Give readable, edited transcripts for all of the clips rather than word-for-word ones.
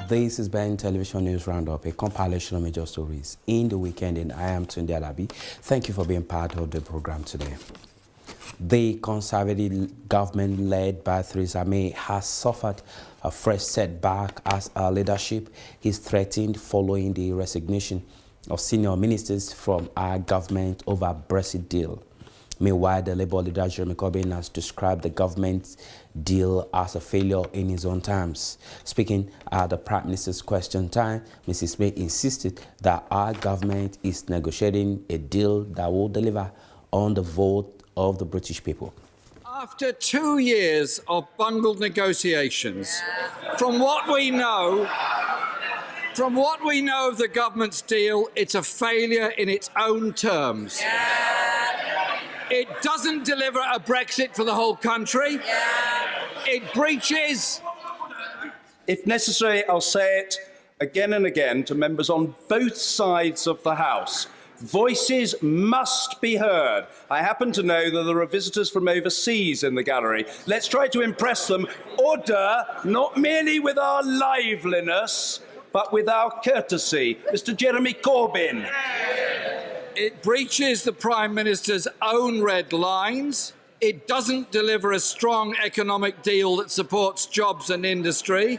This is Ben Television News Roundup, a compilation of major stories in the weekend, and I am Tunde Alabi. Thank you for being part of the program today. The Conservative government led by Theresa May has suffered a fresh setback as her leadership is threatened following the resignation of senior ministers from our government over Brexit deal. Meanwhile, the Labour leader Jeremy Corbyn has described the government's deal as a failure in his own terms. Speaking at the Prime Minister's question time, Mrs. May insisted that our government is negotiating a deal that will deliver on the vote of the British people. After 2 years of bungled negotiations, from what we know of the government's deal, it's a failure in its own terms. It doesn't deliver a Brexit for the whole country. It breaches... If necessary, I'll say it again and again to members on both sides of the House. Voices must be heard. I happen to know that there are visitors from overseas in the gallery. Let's try to impress them. Order, not merely with our liveliness, but with our courtesy. Mr. Jeremy Corbyn. It breaches the Prime Minister's own red lines. It doesn't deliver a strong economic deal that supports jobs and industry.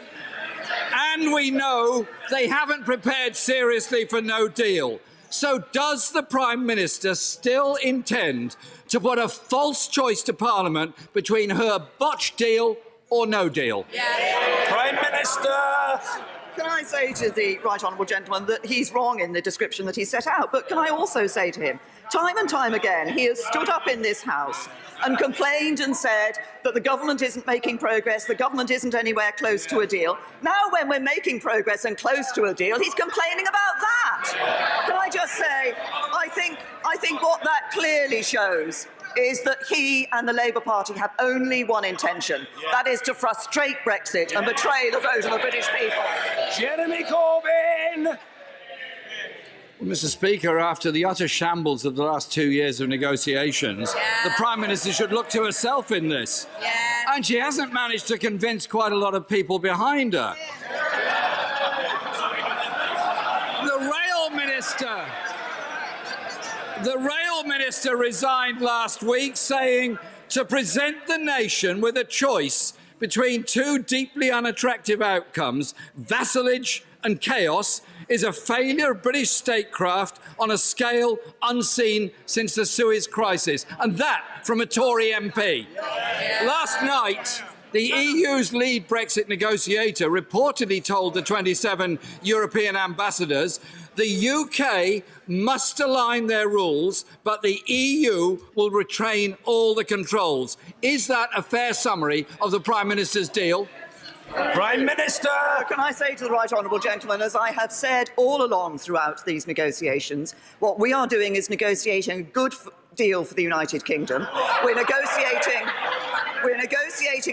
And we know they haven't prepared seriously for no deal. So does the Prime Minister still intend to put a false choice to Parliament between her botched deal or no deal? Prime Minister! Can I say to the right honourable gentleman that he's wrong in the description that he set out, but can I also say to him, time and time again, he has stood up in this House and complained and said that the government isn't making progress, the government isn't anywhere close to a deal. Now, when we're making progress and close to a deal, he's complaining about that. Can I just say, I think what that clearly shows is that he and the Labour Party have only one intention. That is to frustrate Brexit and betray the vote of the British people. Jeremy Corbyn! Well, Mr. Speaker, after the utter shambles of the last 2 years of negotiations, the Prime Minister should look to herself in this. And she hasn't managed to convince quite a lot of people behind her. The rail minister resigned last week, saying to present the nation with a choice between two deeply unattractive outcomes, vassalage and chaos, is a failure of British statecraft on a scale unseen since the Suez crisis, and that from a Tory MP. Last night, the EU's lead Brexit negotiator reportedly told the 27 European ambassadors the UK must align their rules, but the EU will retain all the controls. Is that a fair summary of the Prime Minister's deal? Prime Minister! Can I say to the right honourable gentleman, as I have said all along throughout these negotiations, what we are doing is negotiating a good deal for the United Kingdom. We're negotiating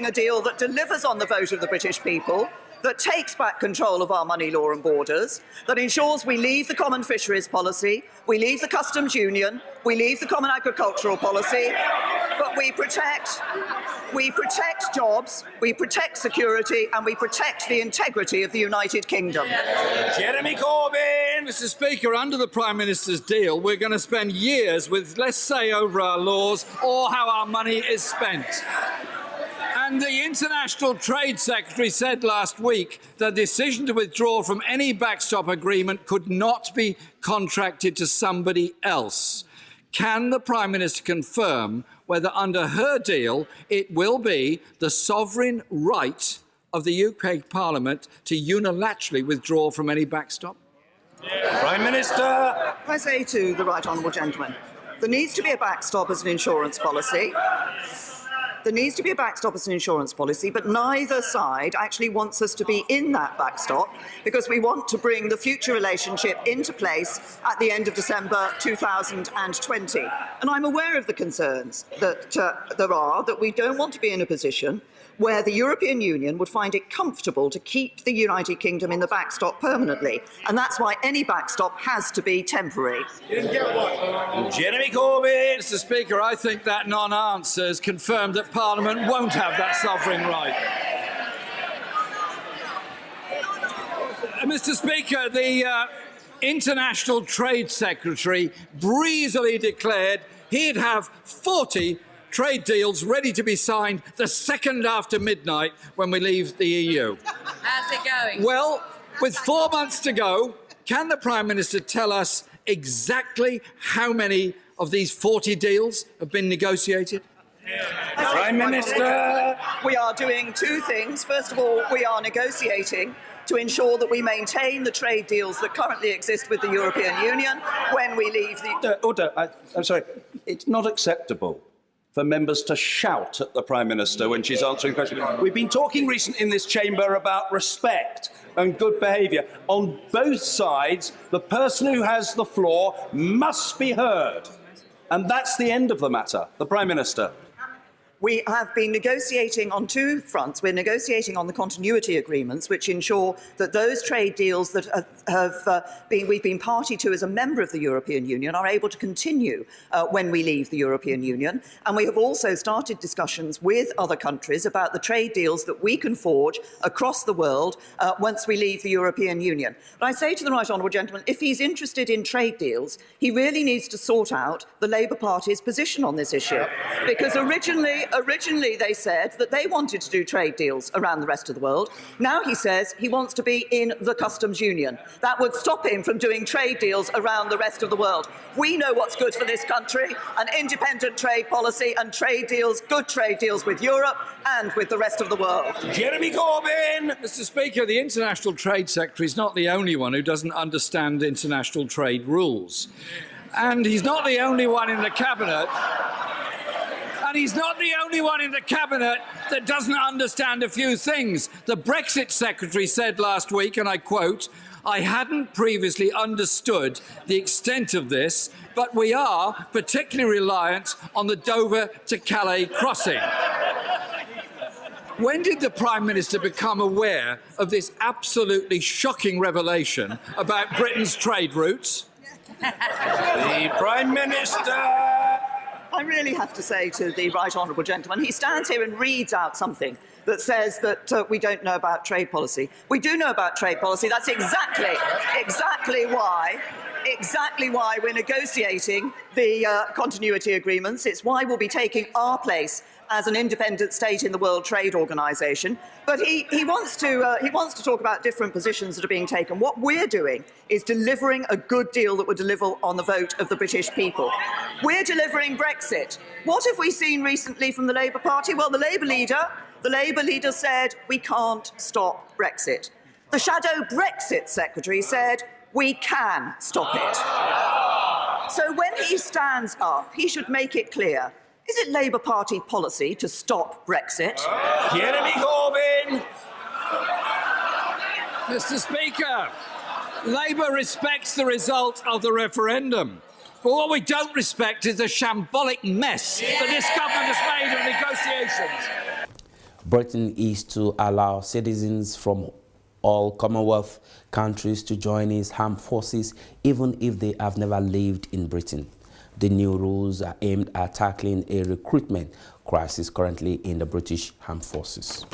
a deal that delivers on the vote of the British people, that takes back control of our money law and borders, that ensures we leave the common fisheries policy, we leave the customs union, we leave the common agricultural policy, but we protect jobs, we protect security, and we protect the integrity of the United Kingdom. Jeremy Corbyn! Mr. Speaker, under the Prime Minister's deal, we're going to spend years with less say over our laws or how our money is spent. And the International Trade Secretary said last week the decision to withdraw from any backstop agreement could not be contracted to somebody else. Can the Prime Minister confirm whether under her deal it will be the sovereign right of the UK Parliament to unilaterally withdraw from any backstop? Prime Minister! I say to the right honourable gentleman, there needs to be a backstop as an insurance policy. There needs to be a backstop as an insurance policy, but neither side actually wants us to be in that backstop because we want to bring the future relationship into place at the end of December 2020. And I'm aware of the concerns that there are, that we don't want to be in a position where the European Union would find it comfortable to keep the United Kingdom in the backstop permanently. And that's why any backstop has to be temporary. Jeremy Corbyn. Mr. Speaker, I think that non-answer has confirmed that Parliament won't have that sovereign right. Mr. Speaker, the International Trade Secretary breezily declared he'd have 40 trade deals ready to be signed the second after midnight when we leave the EU. How's it going? Well, with 4 months to go, can the Prime Minister tell us exactly how many of these 40 deals have been negotiated? Prime Minister. We are doing two things. First of all, we are negotiating to ensure that we maintain the trade deals that currently exist with the European Union when we leave the... Order. I'm sorry. It's not acceptable for members to shout at the Prime Minister when she's answering questions. We've been talking recently in this chamber about respect and good behaviour. On both sides, the person who has the floor must be heard. And that's the end of the matter. The Prime Minister. We have been negotiating on two fronts. We're negotiating on the continuity agreements, which ensure that those trade deals that we've been party to as a member of the European Union are able to continue when we leave the European Union. And we have also started discussions with other countries about the trade deals that we can forge across the world once we leave the European Union. But I say to the Right Honourable Gentleman, if he's interested in trade deals, he really needs to sort out the Labour Party's position on this issue. Because originally they said that they wanted to do trade deals around the rest of the world. Now he says he wants to be in the customs union. That would stop him from doing trade deals around the rest of the world. We know what's good for this country, an independent trade policy and trade deals, good trade deals with Europe and with the rest of the world. Jeremy Corbyn. Mr. Speaker, the International Trade Secretary is not the only one who doesn't understand international trade rules. And he's not the only one in the Cabinet. And he's not the only one in the Cabinet that doesn't understand a few things. The Brexit Secretary said last week, and I quote, "I hadn't previously understood the extent of this, but we are particularly reliant on the Dover to Calais crossing." When did the Prime Minister become aware of this absolutely shocking revelation about Britain's trade routes? The Prime Minister. I really have to say to the Right Honourable Gentleman, he stands here and reads out something that says that we don't know about trade policy. We do know about trade policy. That's exactly why we're negotiating the continuity agreements. It's why we'll be taking our place as an independent state in the World Trade Organization. But he wants to talk about different positions that are being taken. What we're doing is delivering a good deal that would deliver on the vote of the British people. We're delivering Brexit. What have we seen recently from the Labour Party? Well, the Labour leader said we can't stop Brexit. The shadow Brexit secretary said we can stop it. So when he stands up, he should make it clear. Is it Labour Party policy to stop Brexit? Jeremy Corbyn. Mr. Speaker, Labour respects the result of the referendum. But what we don't respect is the shambolic mess that this government has made of negotiations. Britain is to allow citizens from all Commonwealth countries to join its armed forces, even if they have never lived in Britain. The new rules are aimed at tackling a recruitment crisis currently in the British Armed Forces.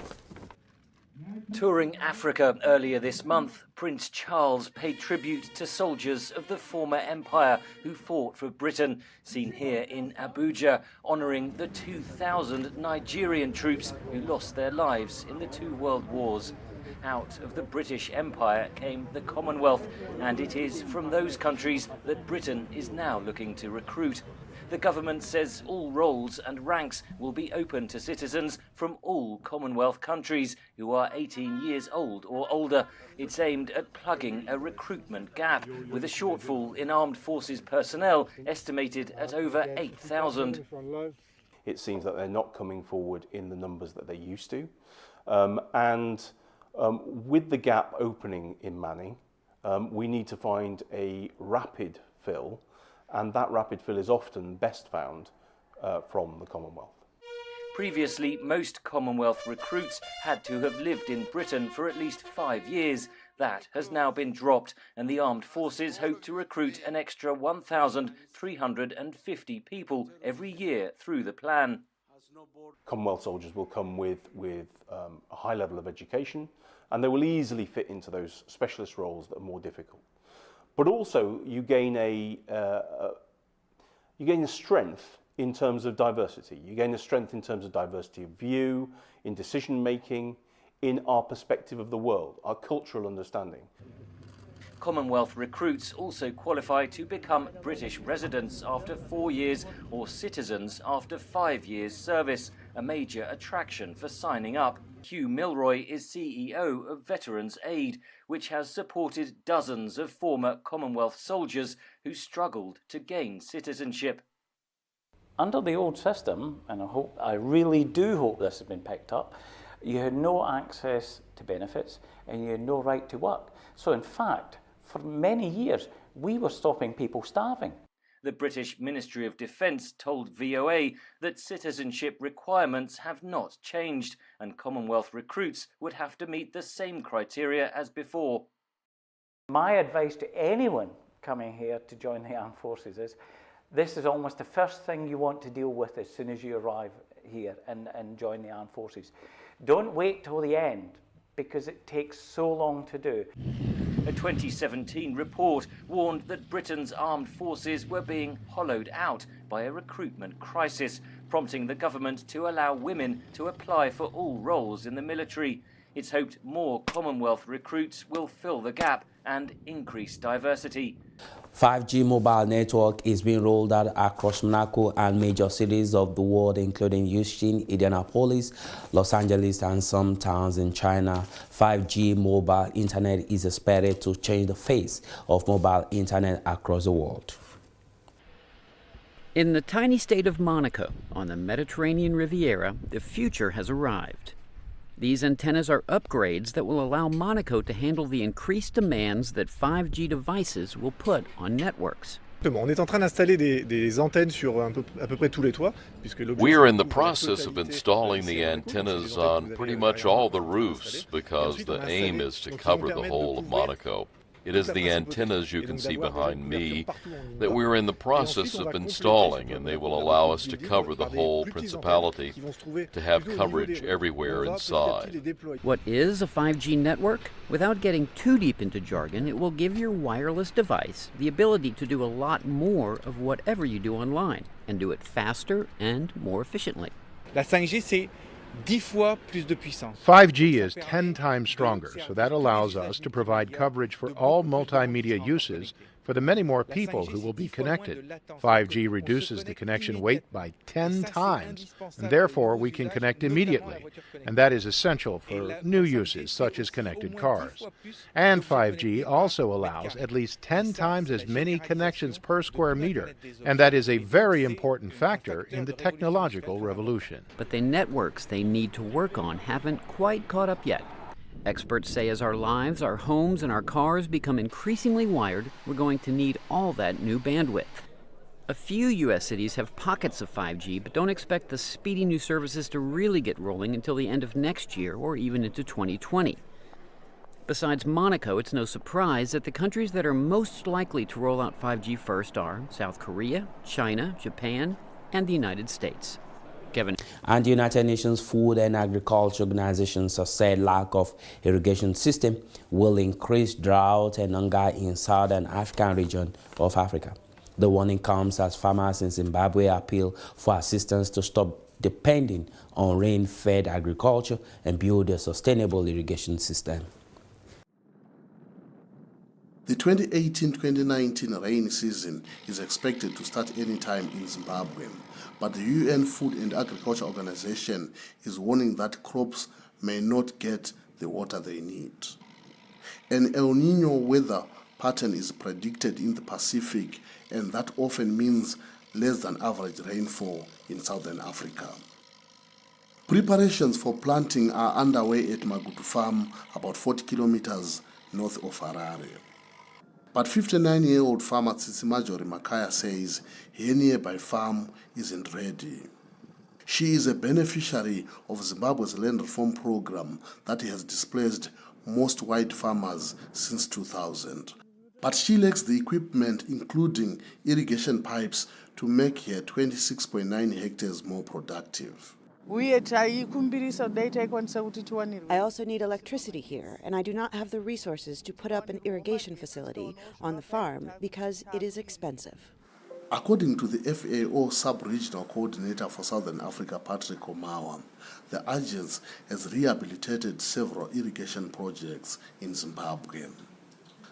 Touring Africa earlier this month, Prince Charles paid tribute to soldiers of the former empire who fought for Britain, seen here in Abuja, honouring the 2,000 Nigerian troops who lost their lives in the two world wars. Out of the British Empire came the Commonwealth, and it is from those countries that Britain is now looking to recruit. The government says all roles and ranks will be open to citizens from all Commonwealth countries who are 18 years old or older. It's aimed at plugging a recruitment gap, with a shortfall in armed forces personnel estimated at over 8,000. It seems that they're not coming forward in the numbers that they used to. With the gap opening in Manning, we need to find a rapid fill, and that rapid fill is often best found from the Commonwealth. Previously, most Commonwealth recruits had to have lived in Britain for at least 5 years. That has now been dropped, and the armed forces hope to recruit an extra 1,350 people every year through the plan. Commonwealth soldiers will come with a high level of education, and they will easily fit into those specialist roles that are more difficult. But also, you gain a strength in terms of diversity. You gain a strength in terms of diversity of view, in decision making, in our perspective of the world, our cultural understanding. Commonwealth recruits also qualify to become British residents after 4 years or citizens after 5 years service, a major attraction for signing up. Hugh Milroy is CEO of Veterans Aid, which has supported dozens of former Commonwealth soldiers who struggled to gain citizenship. Under the old system, and I really do hope this has been picked up, you had no access to benefits and you had no right to work. So in fact, for many years, we were stopping people starving. The British Ministry of Defence told VOA that citizenship requirements have not changed, and Commonwealth recruits would have to meet the same criteria as before. My advice to anyone coming here to join the armed forces is, this is almost the first thing you want to deal with as soon as you arrive here and join the armed forces. Don't wait till the end, because it takes so long to do. A 2017 report warned that Britain's armed forces were being hollowed out by a recruitment crisis, prompting the government to allow women to apply for all roles in the military. It's hoped more Commonwealth recruits will fill the gap and increase diversity. 5G mobile network is being rolled out across Monaco and major cities of the world, including Houston, Indianapolis, Los Angeles, and some towns in China. 5G mobile internet is expected to change the face of mobile internet across the world. In the tiny state of Monaco, on the Mediterranean Riviera, the future has arrived. These antennas are upgrades that will allow Monaco to handle the increased demands that 5G devices will put on networks. On est en train d'installer des antennes sur à peu près tous les toits. We are in the process of installing the antennas on pretty much all the roofs because the aim is to cover the whole of Monaco. It is the antennas you can see behind me that we're in the process of installing, and they will allow us to cover the whole principality, to have coverage everywhere inside. What is a 5G network? Without getting too deep into jargon, it will give your wireless device the ability to do a lot more of whatever you do online, and do it faster and more efficiently. La 5G, c'est 10 fois plus de puissance. 5G is 10 times stronger, so that allows us to provide coverage for all multimedia uses for the many more people who will be connected. 5G reduces the connection wait by 10 times, and therefore we can connect immediately, and that is essential for new uses such as connected cars. And 5G also allows at least 10 times as many connections per square meter, and that is a very important factor in the technological revolution. But the networks they need to work on haven't quite caught up yet. Experts say as our lives, our homes, and our cars become increasingly wired, we're going to need all that new bandwidth. A few U.S. cities have pockets of 5G, but don't expect the speedy new services to really get rolling until the end of next year or even into 2020. Besides Monaco, it's no surprise that the countries that are most likely to roll out 5G first are South Korea, China, Japan, and the United States. Kevin. And the United Nations Food and Agriculture Organizations have said lack of irrigation system will increase drought and hunger in southern African region of Africa. The warning comes as farmers in Zimbabwe appeal for assistance to stop depending on rain-fed agriculture and build a sustainable irrigation system. The 2018-2019 rainy season is expected to start any time in Zimbabwe, but the UN Food and Agriculture Organization is warning that crops may not get the water they need. An El Nino weather pattern is predicted in the Pacific, and that often means less than average rainfall in southern Africa. Preparations for planting are underway at Magutu Farm, about 40 kilometers north of Harare. But 59-year-old farmer Tsisimajori Makaya says her nearby farm isn't ready. She is a beneficiary of Zimbabwe's land reform program that has displaced most white farmers since 2000. But she lacks the equipment, including irrigation pipes, to make her 26.9 hectares more productive. I also need electricity here, and I do not have the resources to put up an irrigation facility on the farm because it is expensive. According to the FAO Sub-Regional Coordinator for Southern Africa, Patrick Omawa, the agency has rehabilitated several irrigation projects in Zimbabwe.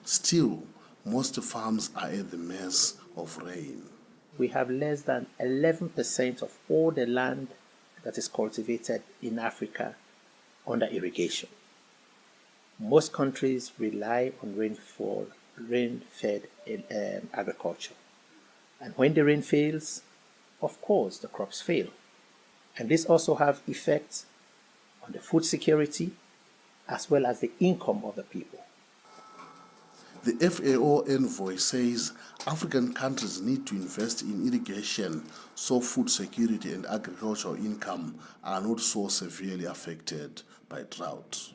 Still, most farms are at the mercy of rain. We have less than 11% of all the land that is cultivated in Africa under irrigation. Most countries rely on rainfall, rain-fed agriculture. And when the rain fails, of course, the crops fail. And this also have effects on the food security as well as the income of the people. The FAO envoy says African countries need to invest in irrigation so food security and agricultural income are not so severely affected by drought.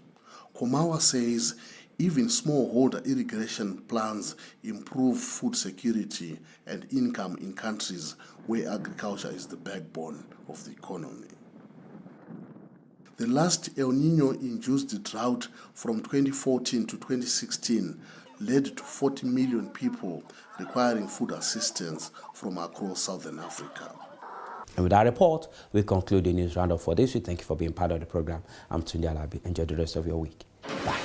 Komawa says even smallholder irrigation plans improve food security and income in countries where agriculture is the backbone of the economy. The last El Nino-induced drought from 2014 to 2016 led to 40 million people requiring food assistance from across Southern Africa. And with that report, we conclude the news roundup for this week. Thank you for being part of the program. I'm Tunde Alabi. Enjoy the rest of your week. Bye.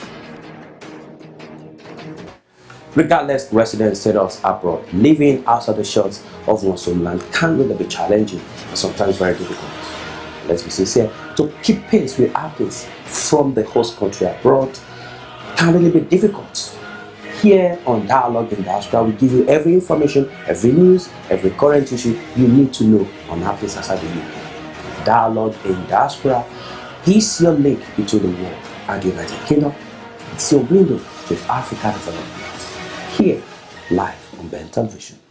Regardless resident status abroad, living outside the shores of one's homeland can really be challenging and sometimes very difficult. Let's be sincere, to keep pace with happenings from the host country abroad can really be difficult. Here on Dialogue in Diaspora, we give you every information, every news, every current issue you need to know on happenings outside the UK. Dialogue in Diaspora is your link between the world and the United Kingdom. It's your window to African development. Here, live on Bentvnewsroundup.